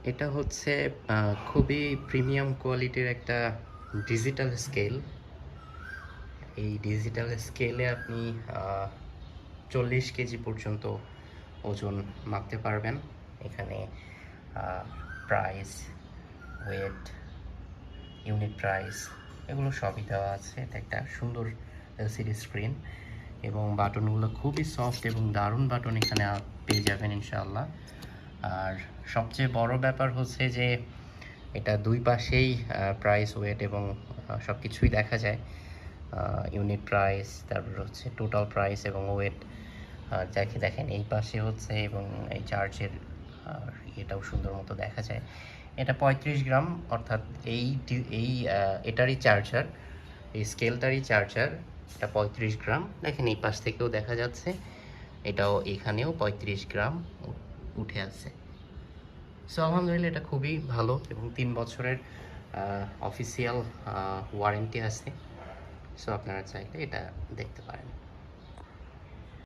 এটা হচ্ছে খুবই প্রিমিয়াম কোয়ালিটির একটা ডিজিটাল স্কেল। এই ডিজিটাল স্কেলে আপনি 40 কেজি পর্যন্ত ওজন মাপতে পারবেন। এখানে প্রাইস, ওয়েট, ইউনিট প্রাইস এগুলো সবই দেওয়া আছে। এটা একটা সুন্দর এলসিডি স্ক্রিন এবং বাটনগুলো খুবই সফট এবং দারুণ বাটন এখানে পেয়ে যাবেন ইনশাআল্লাহ। আর সবচেয়ে বড় ব্যাপার হচ্ছে যে এটা দুই পাশেই প্রাইস, ওয়েট এবং সব কিছুই দেখা যায়। ইউনিট প্রাইস, তারপর হচ্ছে টোটাল প্রাইস এবং ওয়েট যাকে দেখেন এই পাশে হচ্ছে, এবং এই চার্জের এটাও সুন্দর মতো দেখা যায়। এটা 35 গ্রাম, অর্থাৎ এটারই চার্জার, এই স্কেলটারই চার্জার। এটা 35 গ্রাম, দেখেন এই পাশ থেকেও দেখা যাচ্ছে। এটাও এখানেও 35 গ্রাম উঠে আছে। সো আলহামদুলিল্লাহ এটা খুবই ভালো এবং 3 বছরের অফিসিয়াল ওয়ারেন্টি আছে। সো আপনারা চাইলে এটা দেখতে পারেন।